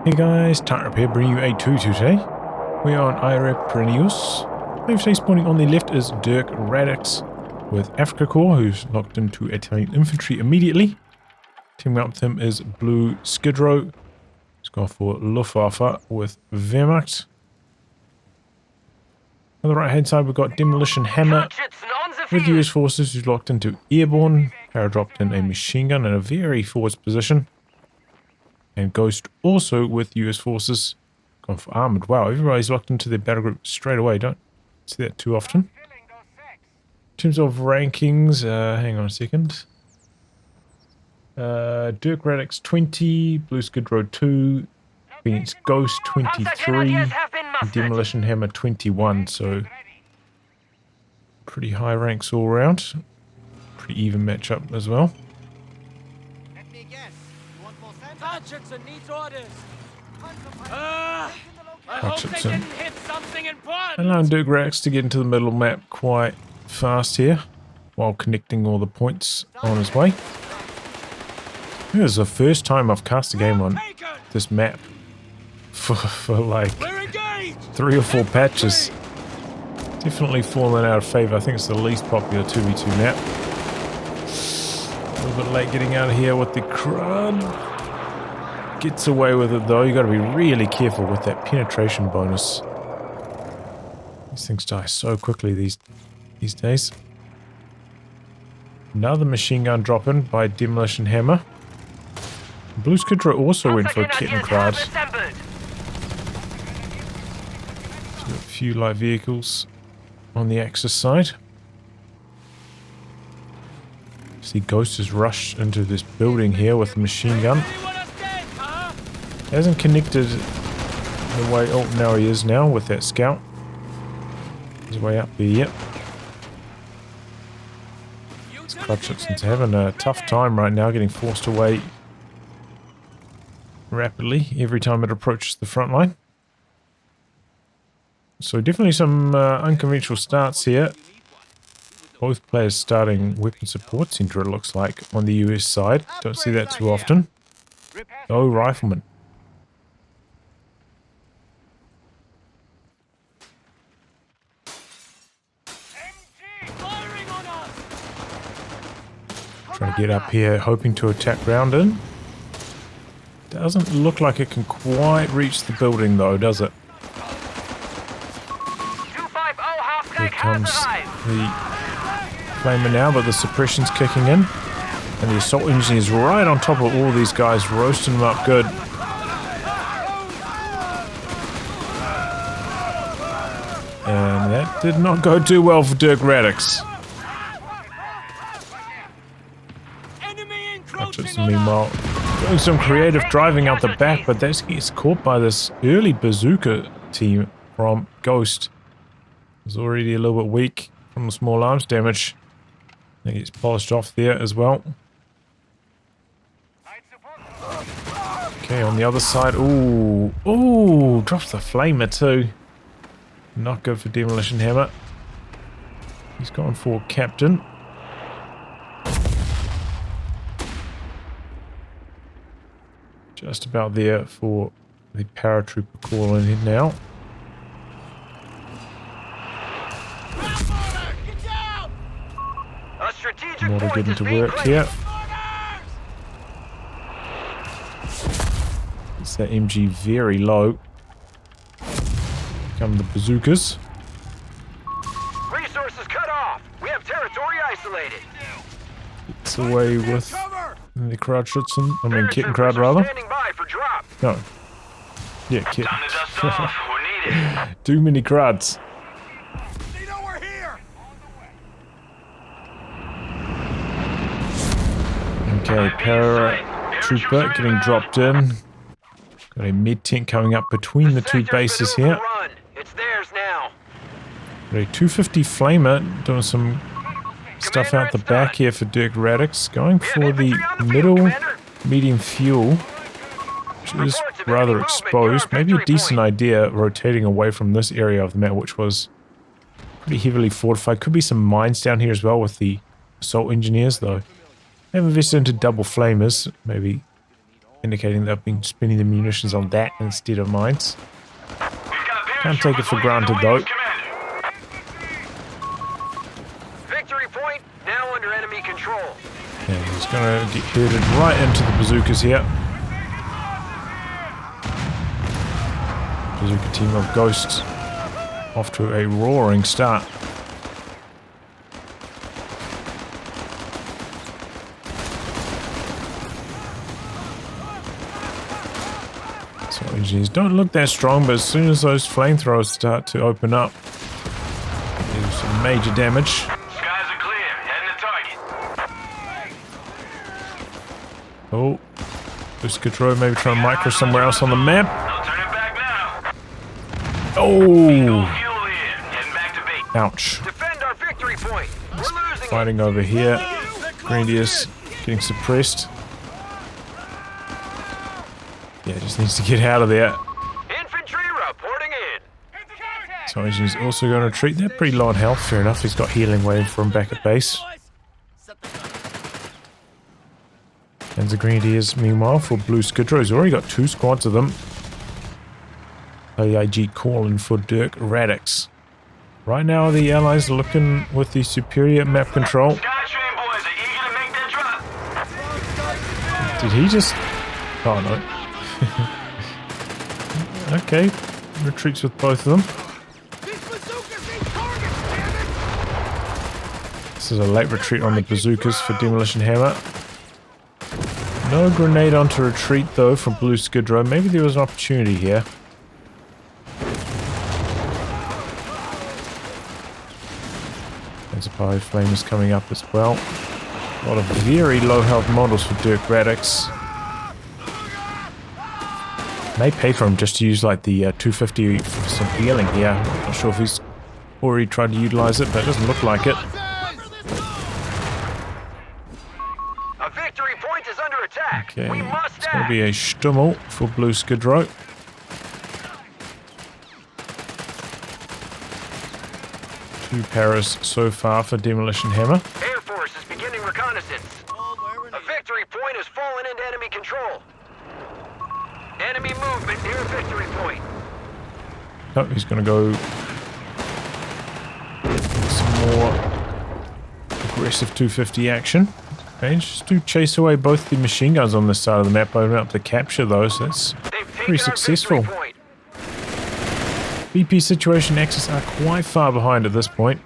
Hey guys, tightrope here, bringing you a 2-2 today. We are on Aere Perennius. Today spawning on the left is Dirkradix with Afrika Corps, who's locked into Italian infantry immediately. Teaming up with him is BlueSkidrow. He's gone for Luftwaffe with Wehrmacht. On the right hand side we've got DemolitionHammer with US forces who's locked into Airborne. Aere dropped in a machine gun in a very forward position. And Ghost also with US forces. Gone for armored. Wow, everybody's locked into their battle group straight away. Don't see that too often. In terms of rankings, hang on a second. Dirkradix 20, BlueSkidrow 2, Perennius Ghost 23, and DemolitionHammer 21. So pretty high ranks all around. Pretty even matchup as well. Hutchinson. Allowing Dirkradix to get into the middle map quite fast here while connecting all the points on his way. This is the first time I've cast a game on this map for like 3 or 4 patches. Definitely fallen out of favor. I think it's the least popular 2v2 map. A little bit late getting out of here with the crud. Gets away with it though. You got to be really careful with that penetration bonus. These things die so quickly these days. Another machine gun drop in by DemolitionHammer. BlueSkidrow also went for a Kettenkrad. A few light vehicles on the Axis side. See Ghost has rushed into this building here with a machine gun. Hasn't connected the way... Oh, now he is now with that scout. He's way up there, yep. Hutchinson's having a tough time right now, getting forced away rapidly every time it approaches the front line. So definitely some unconventional starts here. Both players starting weapon support center, it looks like, on the US side. Don't see that too often. Oh, rifleman. Trying to get up here, hoping to attack round in. Doesn't look like it can quite reach the building though, does it? Here comes the flamer now, but the suppression's kicking in. And the assault engine is right on top of all these guys, roasting them up good. And that did not go too well for Dirkradix. Hutchinson, meanwhile, doing some creative driving out the back, but that gets caught by this early bazooka team from Ghost. It's already a little bit weak from the small arms damage. He gets polished off there as well. Okay, on the other side, ooh, drops the flamer too. Not good for DemolitionHammer. He's gone for captain. Just about there for the paratrooper call in here now. More to get into work here. It's that MG very low. Come the bazookas. Resources cut off. We have territory isolated. It's away with the Hutchinson. I mean Kettenkrad rather. No. Yeah, Kitten. Too many crads. Okay, paratrooper getting dropped in. Got a mid-tank coming up between the two bases here. It's theirs now. Got a 250 flamer doing some stuff out the back here for Dirkradix. Going for the middle medium fuel, which is rather exposed. Maybe a decent idea rotating away from this area of the map, which was pretty heavily fortified. Could be some mines down here as well with the assault engineers, though. They've invested into double flamers. Maybe indicating they've been spending the munitions on that instead of mines. Can't take it for granted though. Victory point now under enemy control. And he's going to get herded right into the bazookas here. Bazooka team of Ghosts off to a roaring start. So engineers don't look that strong, but as soon as those flamethrowers start to open up, there's some major damage. Skies are clear. Heading to target. Oh, BlueSkidrow maybe try and micro somewhere else on the map. I'll turn it back now. Oh! Heading back to base. Ouch. Defend our victory point. We're losing Fighting over here. Perennius getting suppressed. Yeah, just needs to get out of there. Infantry reporting in. So he's also going to retreat. They're pretty low on health. Fair enough. He's got healing waiting for him back at base. And the Grenadiers, meanwhile, for BlueSkidrow, he's already got 2 squads of them. AIG calling for Dirkradix. Right now, the Allies are looking with the superior map control. Did he just... Oh, no. Okay. Retreats with both of them. This is a late retreat on the bazookas for DemolitionHammer. No grenade onto retreat though from BlueSkidrow. Maybe there was an opportunity here. There's a Pyro Flame is coming up as well. A lot of very low health models for Dirkradix. May pay for him just to use like the 250 for some healing here. Not sure if he's already tried to utilize it, but it doesn't look like it. A victory point is under attack. Okay, We must it's going to act. be a Stummel for BlueSkidrow. Two paras so far for DemolitionHammer. Air Force is beginning reconnaissance. A victory point has fallen into enemy control. Enemy movement near victory point. Oh, he's going to go some more aggressive 250 action. Okay, just to chase away both the machine guns on this side of the map, open up the capture those. That's They've taken pretty our successful. victory point. BP situation axis are quite far behind at this point.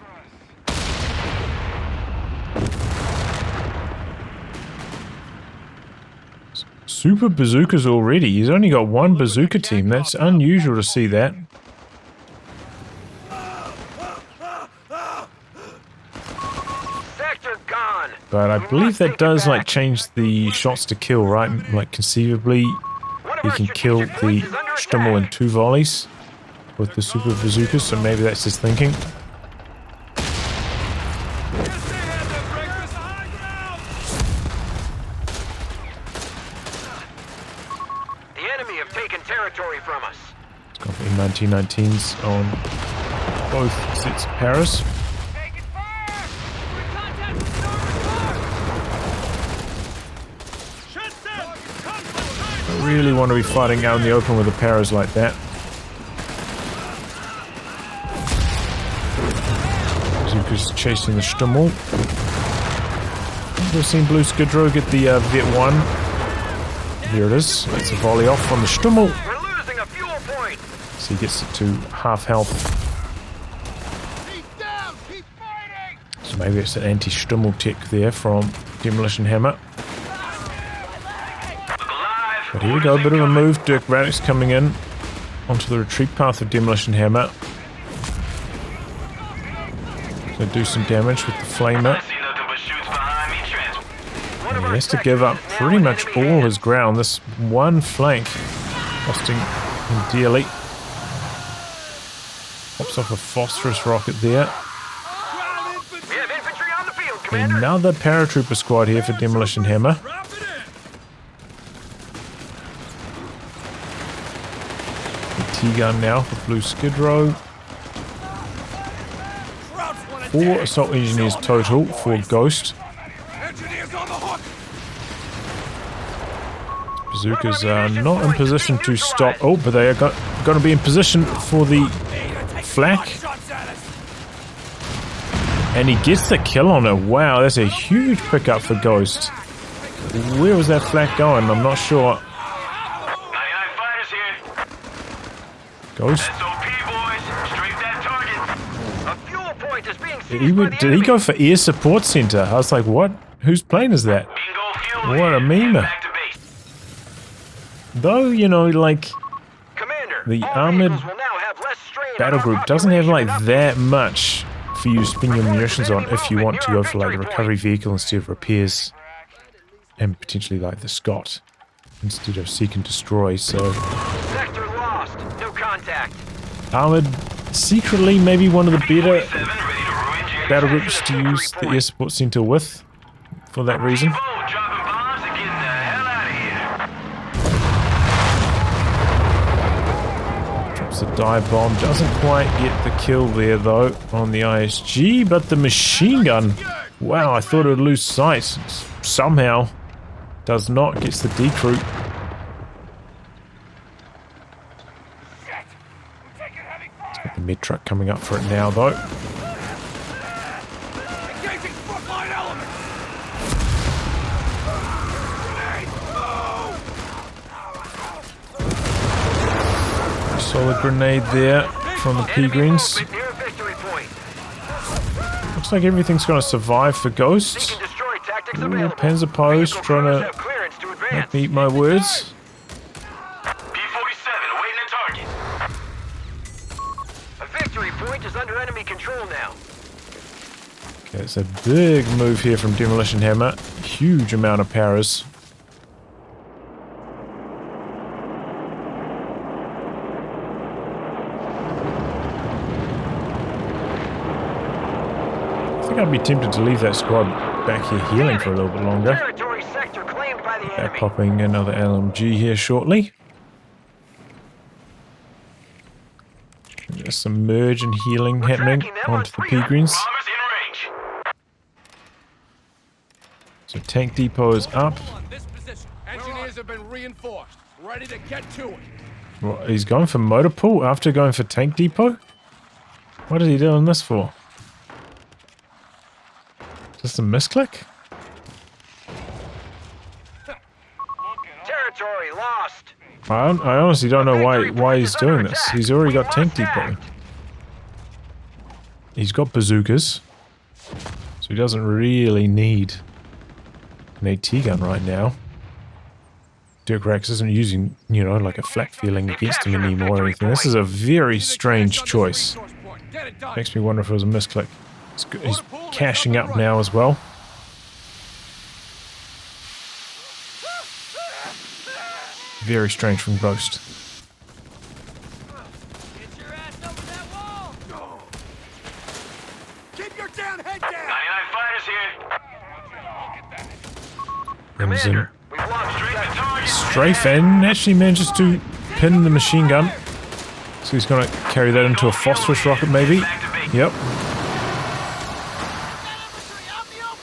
Super bazookas already. He's only got 1 bazooka team. That's unusual to see that. Sector gone. But I We believe must that take it does like back. change the shots to kill, right? Like conceivably One of he our can kill strategic the points is under Stummel in attack. 2 volleys with the super bazookas, so maybe that's his thinking. The enemy have taken territory from us. It's got the 1919s on both sets of paras. Taking fire! I really want to be fighting out in the open with the paras like that. Bazooka's chasing the Stummel. We've seen BlueSkidrow get the Vet 1. Here it is. It's a volley off from the Stummel. We're losing a fuel point. So he gets it to half health. Keep down! Keep fighting! So maybe it's an anti-Stummel tech there from DemolitionHammer. But here we go, bit of a move. Dirkradix coming in onto the retreat path of DemolitionHammer. So do some damage with the flamer. And he has to give up pretty much all his ground. This one flank costing him dearly. Pops off a phosphorus rocket there. We have infantry on the field, Commander. Another paratrooper squad here for DemolitionHammer. T-gun now for BlueSkidrow. 4 assault engineers total for Ghost. Bazookas are not in position to stop. Oh, but they are going to be in position for the flak. And he gets the kill on it. Wow, that's a huge pickup for Ghost. Where was that flak going? I'm not sure. 99 fighters here. Ghost. SOP, boys. Straight that target. A fuel point is being seized by the Did he go for air support center? I was like, what? Whose plane is that? Bingo fuel. What a meme. Back to base. Though, you know, like, Commander, the all armored vehicles will now have less strain battle on our group doesn't have like population that much for you to spend your munitions on if you want to go for like a recovery vehicle instead of repairs. And potentially like the Scott instead of seek and destroy, so... Sector lost. No contact. Armored, secretly maybe one of the better battle groups to use the air support center with, for that reason. Dropping bombs and getting the hell out of here. Drops a dive bomb, doesn't quite get the kill there though on the ISG, but the machine gun, wow, I thought it would lose sight. Somehow does not, gets the decrew. It's got the mid truck coming up for it now though. Solid grenade there from the P-Greens. Looks like everything's going to survive for Ghost. Ooh, Panzer Post trying to make me eat my words. P-47 awaiting a target. A victory point is under enemy control now. Okay, it's a big move here from DemolitionHammer. Huge amount of powers. I think I'd be tempted to leave that squad back here healing for a little bit longer. Territory sector claimed by the They're enemy. popping another LMG here shortly. There's some merge and healing happening onto the P-Greens. Bombers in range. So tank depot is up. This position. Engineers have been reinforced. Ready to get to it. Well, he's going for motor pool after going for tank depot? What is he doing this for? Just a misclick? Territory lost. I honestly don't know why he's doing this. He's already got tank depot. He's got bazookas. So he doesn't really need an AT gun right now. Dirkradix isn't using, you know, like a flak feeling against him anymore or anything. This is a very strange choice. Makes me wonder if it was a misclick. He's cashing up now as well. Very strange from Ghost. Get your ass over that wall. Keep your down head down. 99 fighters here. Commander, we've lost straight to target. strafe and actually manages to pin the machine gun. So he's going to carry that into a phosphorus rocket maybe. Yep.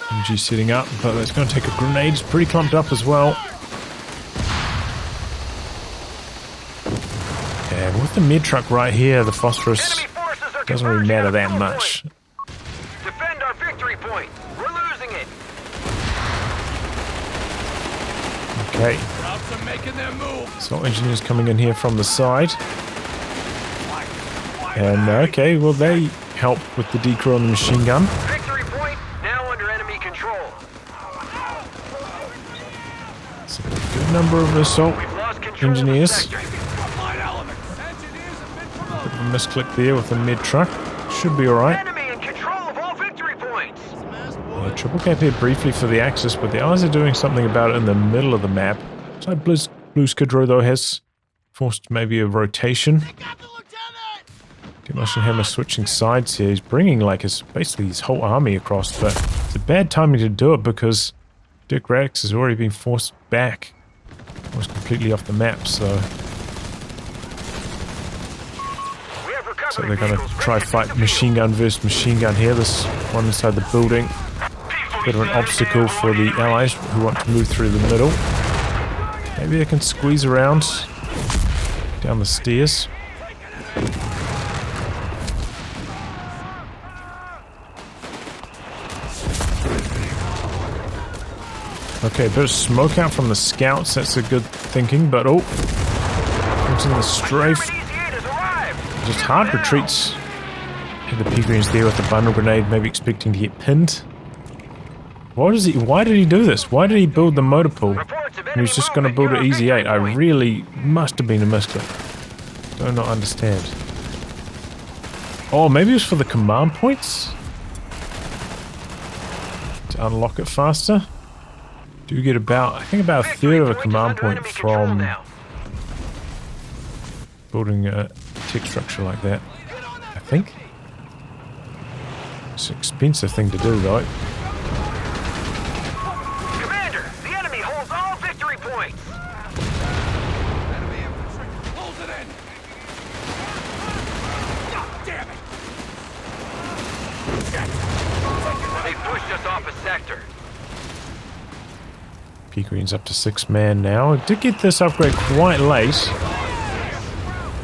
MG setting up, but that's going to take a grenade. It's pretty clumped up as well. And with the mid truck right here, the phosphorus doesn't really matter that much. Defend our victory point. We're losing it. Okay. Troops are making their move. So engineers coming in here from the side. And okay, well they help with the decrew on the machine gun. Victory point now under enemy control. It's a good number of assault We've lost control engineers. of the sector. Bit of a misclick there with the mid truck. Should be alright. Enemy in control of all victory points. Triple cap here briefly for the Axis, but the Allies are doing something about it in the middle of the map. So BlueSkidrow though has forced maybe a rotation. DemolitionHammer switching sides here. He's bringing like basically his whole army across, but it's a bad timing to do it because Dirkradix has already been forced back. Almost completely off the map, so they're going to try fight machine gun versus machine gun here. This one inside the building. Bit of an obstacle for the Allies who want to move through the middle. Maybe I can squeeze around down the stairs. Okay, a bit of smoke out from the scouts. That's a good thinking, but oh, into the strafe. Just hard retreats. Hit the P-Greens there with the bundle grenade, maybe expecting to get pinned. Why did he do this? Why did he build the motor pool? He was just going to build an Easy 8. I really must have been a misclick. Do not understand. Oh, maybe it was for the command points? To unlock it faster? Do get about, I think about a third of a command point from building a tech structure like that. I think. It's an expensive thing to do though. Commander, the enemy holds all victory points. Enemy infantry. Close it in. Damn it. They pushed us off a sector. P-Green's up to 6-man now. I did get this upgrade quite late.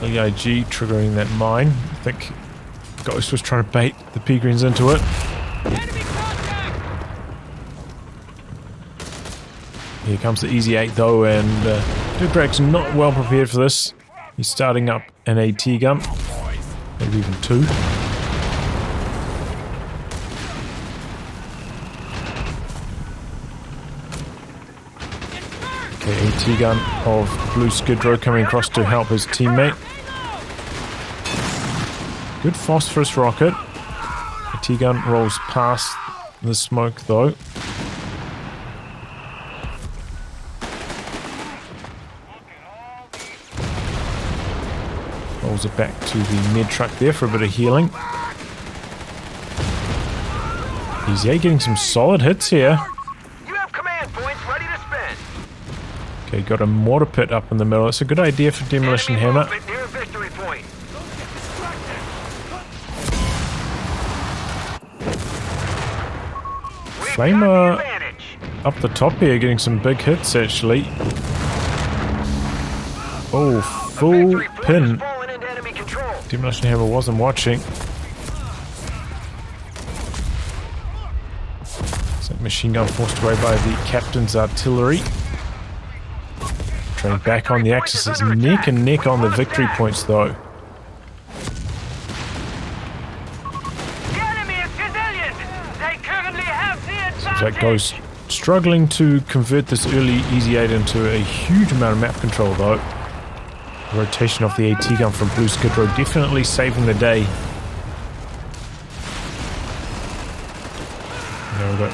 EIG triggering that mine. I think Ghost was trying to bait the P-Greens into it. Here comes the Easy 8 though, and Dirkradix not well prepared for this. He's starting up an AT gun. Maybe even 2. Okay, AT gun of BlueSkidrow coming across to help his teammate. Good phosphorus rocket. AT gun rolls past the smoke though. Rolls it back to the med truck there for a bit of healing. He's getting some solid hits here. Okay, got a mortar pit up in the middle. It's a good idea for DemolitionHammer. Flamer up the top here, getting some big hits actually. Oh, full pin. DemolitionHammer wasn't watching. So machine gun forced away by the captain's artillery. Train back on the axis. It's neck and neck on the victory points though. Seems like Ghost struggling to convert this early Easy 8 into a huge amount of map control though. The rotation of the AT gun from BlueSkidrow definitely saving the day. Now we've got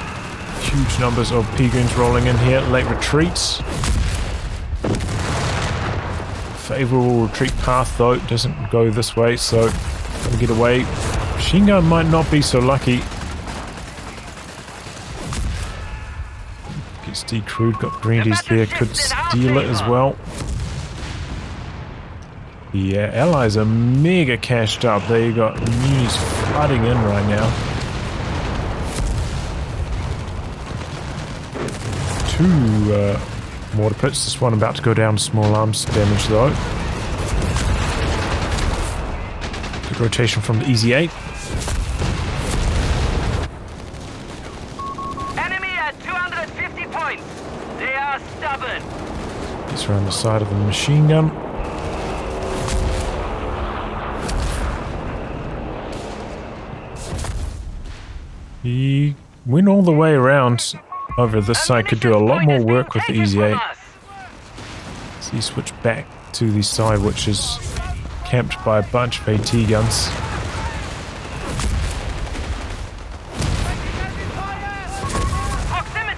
huge numbers of P-Greens rolling in here. Late retreats. Favorable retreat path though, doesn't go this way, so we get away. Machine gun might not be so lucky. Gets decrewed, got Grandies there, could steal it as well. The allies are mega cashed up. They got munis flooding in right now. 2 mortar pits. This one about to go down. Small arms damage though. Good rotation from the Easy 8. Enemy at 250 points. They are stubborn. Gets around the side of the machine gun. He went all the way around over this side, could do a lot more work with the Easy 8. So he switched back to the side which is camped by a bunch of AT guns.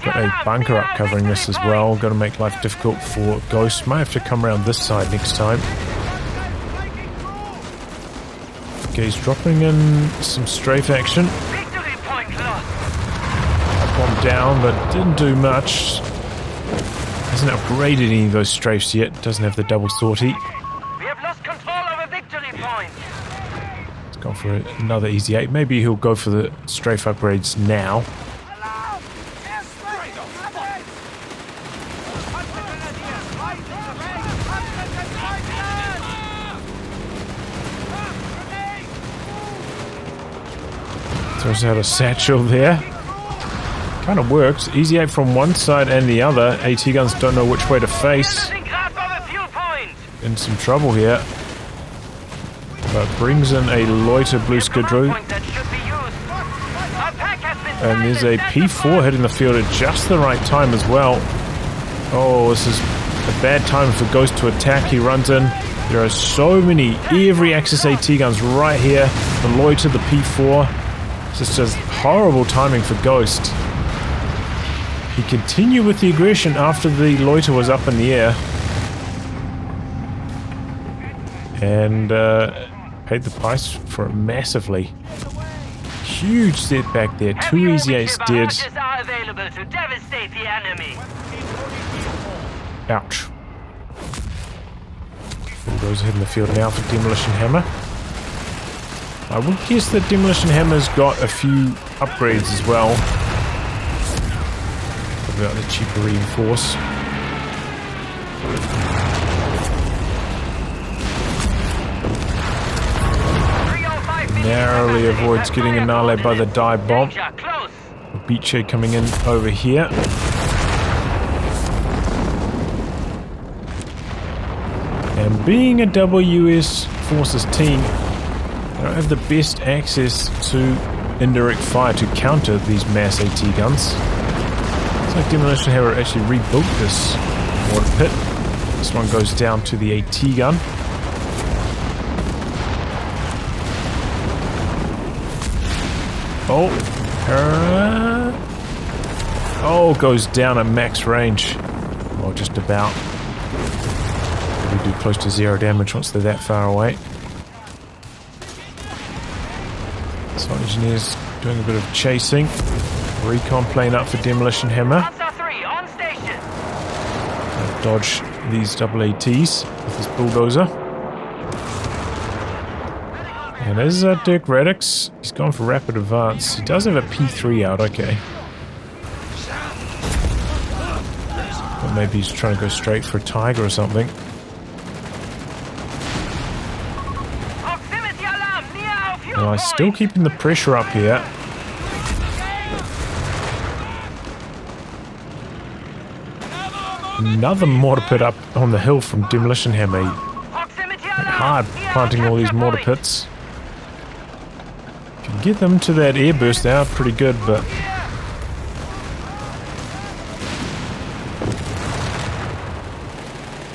Got a bunker up covering this as well, going to make life difficult for Ghost. Might have to come around this side next time. Okay, he's dropping in some strafe action. One down, but didn't do much. Hasn't upgraded any of those strafes yet. Doesn't have the double sortie. We have lost control over victory point. It's gone for another Easy 8. Maybe he'll go for the strafe upgrades now. Throws out a satchel there. Kind of works. Easy 8 from one side and the other. AT guns don't know which way to face. In some trouble here. But brings in a loiter BlueSkidrow. And there's a P4 hitting the field at just the right time as well. Oh, this is a bad time for Ghost to attack. He runs in. There are so many, every Axis AT guns right here. The loiter, the P4. It's just horrible timing for Ghost. He continued with the aggression after the loiter was up in the air. And paid the price for it massively. Huge setback there. 2 Easy 8s dead. Ouch. Bulldozer hitting the field now for DemolitionHammer. I would guess that DemolitionHammer's got a few upgrades as well. Probably like the cheaper reinforce. Narrowly avoids getting annihilated by the dive bomb. Beachhead coming in over here. And being a WS Forces team, they don't have the best access to indirect fire to counter these mass AT guns. Looks like DemolitionHammer actually rebuilt this mortar pit. This one goes down to the AT gun. Oh, goes down at max range. Well, just about. We do close to 0 damage once they're that far away. So engineers doing a bit of chasing. Recon plane up for DemolitionHammer. Dodge these double ATs with this bulldozer. And there's Dirkradix. He's gone for rapid advance. He does have a P3 out, okay. But maybe he's trying to go straight for a Tiger or something. Well, he's still keeping the pressure up here. Another mortar pit up on the hill from DemolitionHammer. Hard planting all these mortar pits. If you get them to that air burst, they are pretty good, but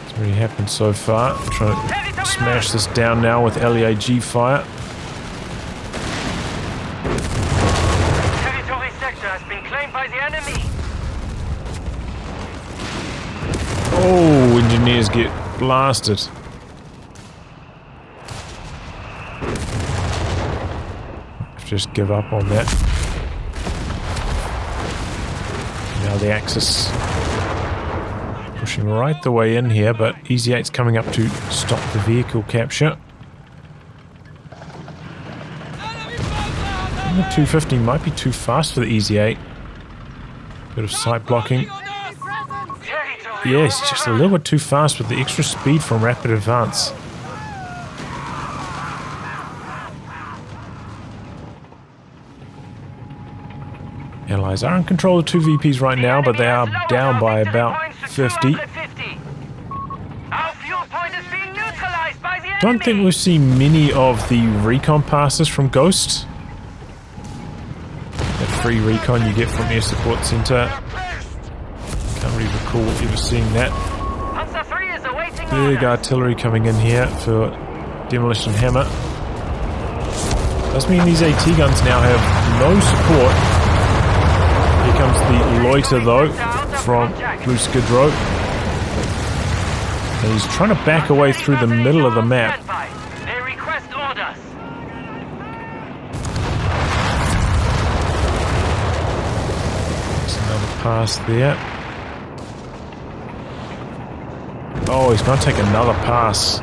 it's already happened so far. I'm trying to smash this down now with LEAG fire. Territory sector has been claimed by the enemy. Oh, engineers get blasted. Just give up on that. Now the Axis pushing right the way in here, but Easy 8's coming up to stop the vehicle capture. And the 250 might be too fast for the Easy 8. Bit of sight blocking. Yes, just a little bit too fast with the extra speed from rapid advance. Allies are in control of 2 VPs right now, but they are down by about 50. Don't think we've seen many of the recon passes from Ghost. That free recon you get from Air Support Center. Can't really recall ever seeing that. Big artillery coming in here for DemolitionHammer. Does mean these AT guns now have no support. Here comes the loiter though from BlueSkidrow. And he's trying to back away through the middle of the map. There's another pass there. Oh, he's going to take another pass.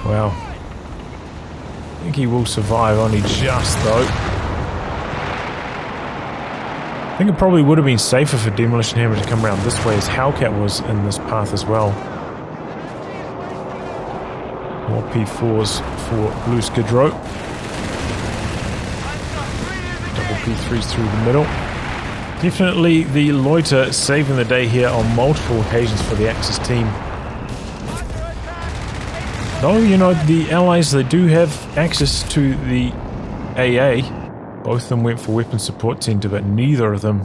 Wow. I think he will survive, only just though. I think it probably would have been safer for DemolitionHammer to come around this way as Hellcat was in this path as well. More P4s for BlueSkidrow. P3s through the middle. Definitely the loiter saving the day here on multiple occasions for the Axis team. Though, you know, the Allies, they do have access to the AA. Both of them went for weapon support center, but neither of them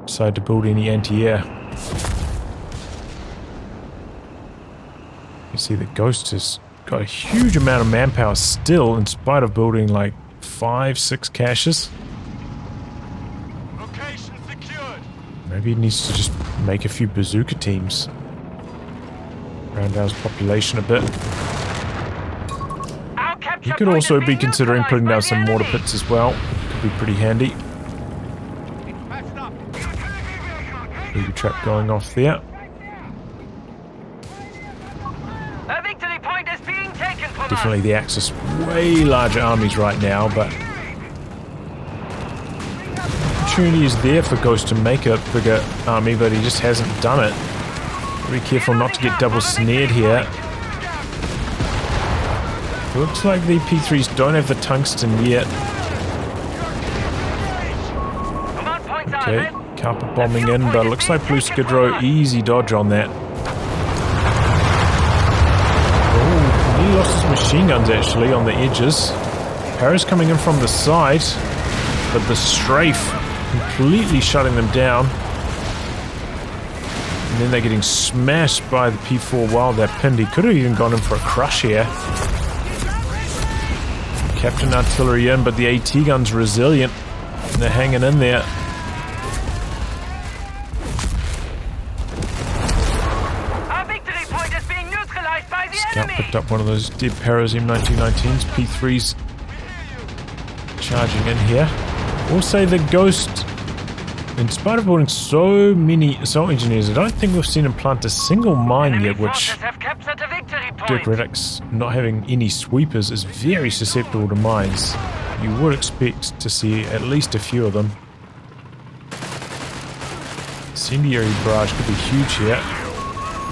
decided to build any anti-air. You see that Ghost has got a huge amount of manpower still, in spite of building like 5-6 caches. Location secured. Maybe he needs to just make a few bazooka teams. Round down his population a bit. He could also be considering putting down some mortar pits as well. Could be pretty handy. Booby trap going off there. A victory point is being taken from Definitely the Axis way larger armies right now, but opportunity is there for Ghost to make a bigger army, but he just hasn't done it. Be careful not to get double snared here. Looks like the P3s don't have the tungsten yet. Okay, carpet bombing in, but it looks like BlueSkidrow easy dodge on that. Oh, he lost his machine guns actually on the edges. Aere's coming in from the side, but the strafe completely shutting them down. And then they're getting smashed by the P4 while they're pinned. He could have even gone in for a crush here. Captain artillery in, but the AT gun's resilient. And they're hanging in there. Our victory point is being neutralized by the Scout enemy. picked up one of those dead Paras M1919s. P3's charging in here. We'll say the Ghost, in spite of building so many assault engineers, I don't think we've seen him plant a single mine Enemy yet, which forces have captured a victory point. Dirkradix, not having any sweepers, is very susceptible to mines. You would expect to see at least a few of them. Incendiary barrage could be huge here.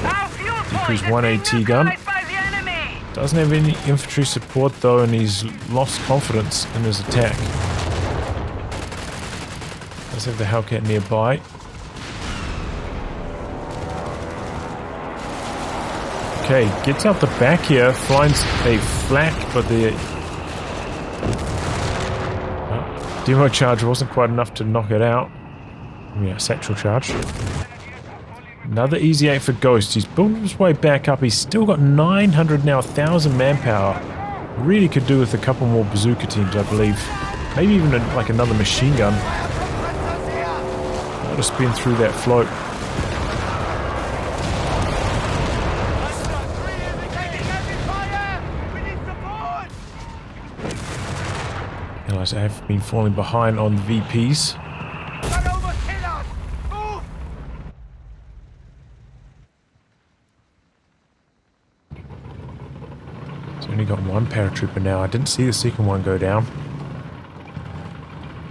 Our fuel point Decrease is one being AT gun. neutralized by the enemy. Doesn't have any infantry support though, and he's lost confidence in his attack. Does have the Hellcat nearby. Okay, gets out the back here, finds a flak, but the demo charge wasn't quite enough to knock it out. Yeah, satchel charge. Another easy 8 for Ghost. He's building his way back up. He's still got 900 now, 1,000 manpower. Really could do with a couple more bazooka teams, I believe. Maybe even like another machine gun. Got to spin through that float. Allies have been falling behind on the VPs. He's only got one paratrooper now. I didn't see the second one go down.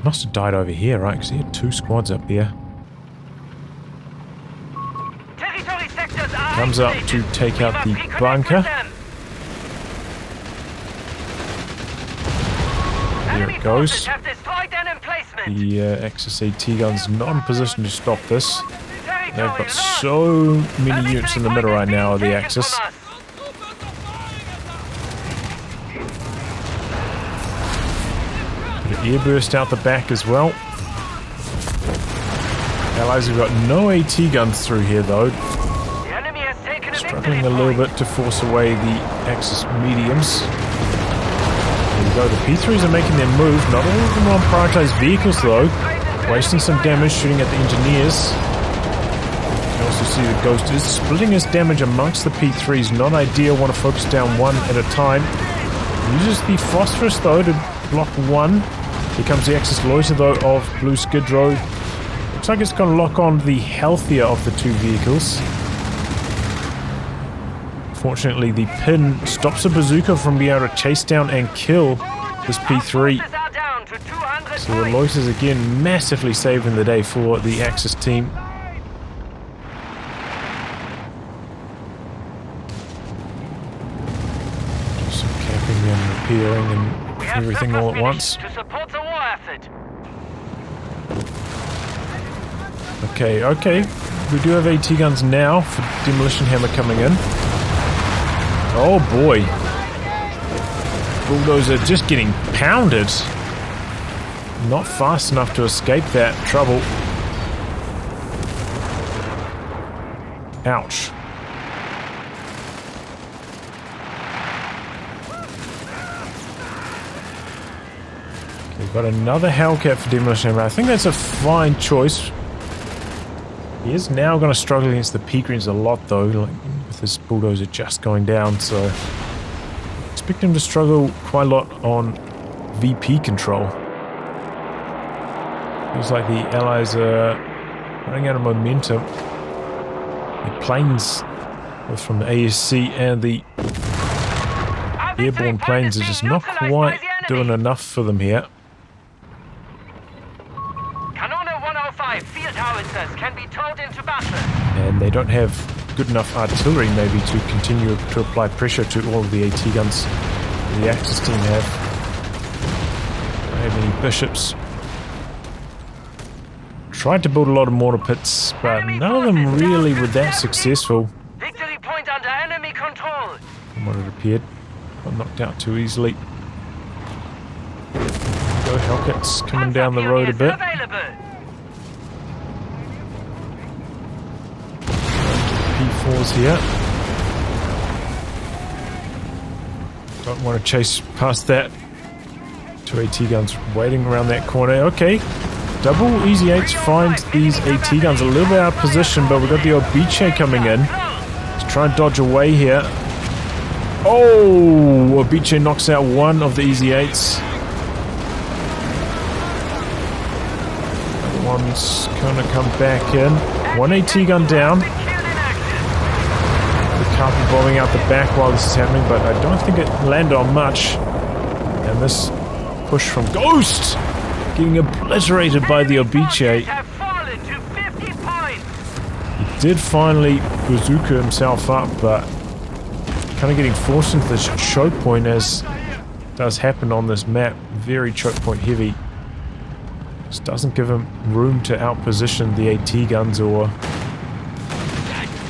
Must have died over here, right? Because he had 2 squads up here. Comes up to take out the bunker. There it goes. The Axis AT gun's not in position to stop this. They've got so many units in the middle right now of the Axis. The air burst out the back as well. Allies have got no AT guns through here though. Struggling a little bit to force away the Axis mediums. There we go, the P3s are making their move. Not all of them are on prioritized vehicles though. Wasting some damage shooting at the engineers. You can also see the Ghost is splitting his damage amongst the P3s. Not ideal, want to focus down one at a time. Uses the phosphorus though to block one. Here comes the Axis loiter though of BlueSkidrow. Looks like it's going to lock on the healthier of the 2 vehicles. Fortunately, the pin stops a bazooka from being able to chase down and kill this P3. So the loiters again massively saving the day for the Axis team. Do some camping and repairing and everything all at once. To support the war effort. Okay, okay. We do have AT guns now for Demolition Hammer coming in. Oh boy. Bulldozer just getting pounded. Not fast enough to escape that trouble. Ouch. Okay, we've got another Hellcat for Demolition Hammer. I think that's a fine choice. He is now going to struggle against the P-Greens a lot though, like, with this bulldozer just going down, so expect him to struggle quite a lot on VP control. Feels like the Allies are running out of momentum. The planes, both from the ASC and the airborne planes, are just not quite doing enough for them here. Field howitzers can be towed into battle. And they don't have good enough artillery maybe to continue to apply pressure to all of the AT guns the Axis team have. Don't have any bishops. Tried to build a lot of mortar pits, but none of them really were that successful. Victory point under enemy control. From what it appeared. Got knocked out too easily. Go Hellcats coming down the road a bit. P4s here. Don't want to chase past that. Two AT guns waiting around that corner. Okay. Double Easy 8s find these AT guns a little bit out of position, but we've got the Obiche coming in. Let's try and dodge away here. Oh! Obiche knocks out one of the Easy 8s. Other one's gonna come back in. One AT gun down. Carpet bombing out the back while this is happening, but I don't think it landed on much. And this push from Ghost getting obliterated by the Obiche. He did finally bazooka himself up, but kind of getting forced into this choke point, as does happen on this map. Very choke point heavy. Just doesn't give him room to outposition the AT guns or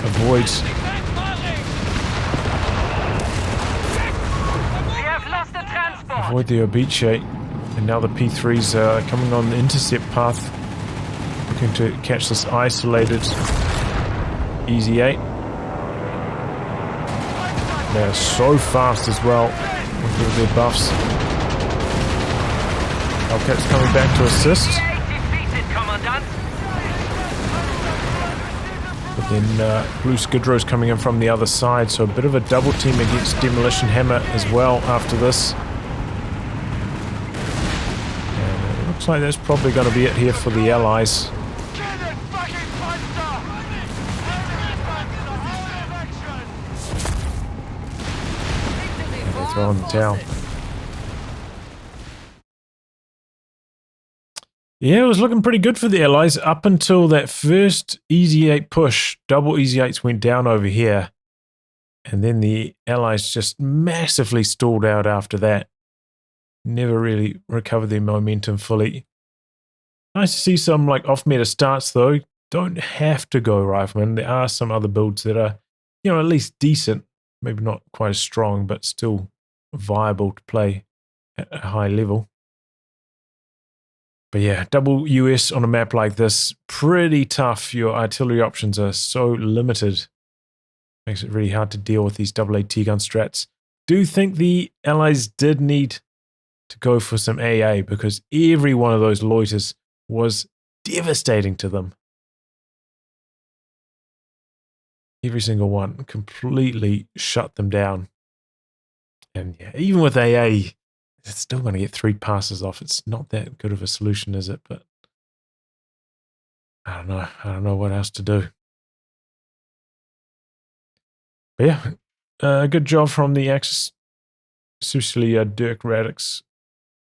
avoid the Obiche. And now the P3s are coming on the intercept path, looking to catch this isolated Easy 8. They're so fast as well with their buffs. Hellcat's coming back to assist. But then BlueSkidrow's coming in from the other side, so a bit of a double team against Demolition Hammer as well after this. Looks like that's probably going to be it here for the Allies. They're throwing the towel. Yeah, it was looking pretty good for the Allies up until that first Easy 8 push. Double Easy 8s went down over here. And then the Allies just massively stalled out after that. Never really recovered their momentum fully. Nice to see some like off-meta starts though. Don't have to go Rifleman. There are some other builds that are, you know, at least decent. Maybe not quite as strong, but still viable to play at a high level. But yeah, double US on a map like this, pretty tough. Your artillery options are so limited. Makes it really hard to deal with these double AT gun strats. Do think the Allies did need to go for some AA, because every one of those loiters was devastating to them. Every single one completely shut them down. And yeah, even with AA, it's still going to get 3 passes off. It's not that good of a solution, is it? But I don't know. I don't know what else to do. But yeah, good job from the Axis, especially Dirkradix,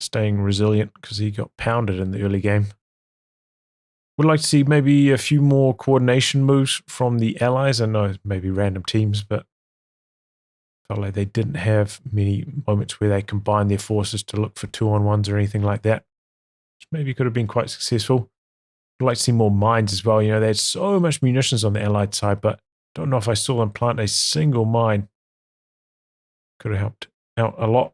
staying resilient because he got pounded in the early game. Would like to see maybe a few more coordination moves from the Allies. I know maybe random teams, but felt like they didn't have many moments where they combined their forces to look for 2-on-1s or anything like that, which maybe could have been quite successful. I'd like to see more mines as well. You know, they had so much munitions on the Allied side, but don't know if I saw them plant a single mine. Could have helped out a lot.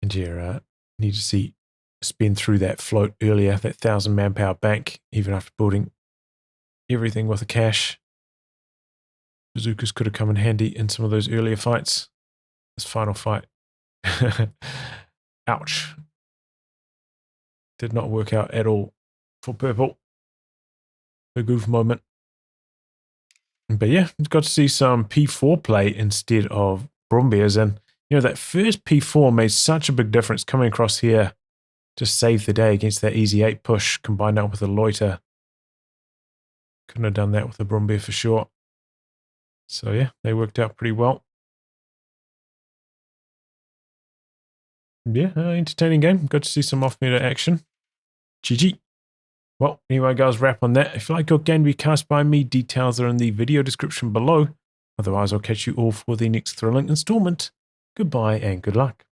And yeah, need to see spin through that float earlier, that 1,000 manpower bank, even after building everything with the cash. Bazookas could have come in handy in some of those earlier fights. This final fight. Ouch. Did not work out at all for purple. A goof moment. But yeah, got to see some P4 play instead of Brumbiers. And, you know, that first P4 made such a big difference coming across here to save the day against that easy 8 push combined up with a loiter. Couldn't have done that with a Brumbier for sure. So yeah, they worked out pretty well. Yeah, entertaining game. Got to see some off-meter action. GG. Well, anyway, guys, wrap on that. If you like your game to be cast by me, details are in the video description below. Otherwise, I'll catch you all for the next thrilling installment. Goodbye and good luck.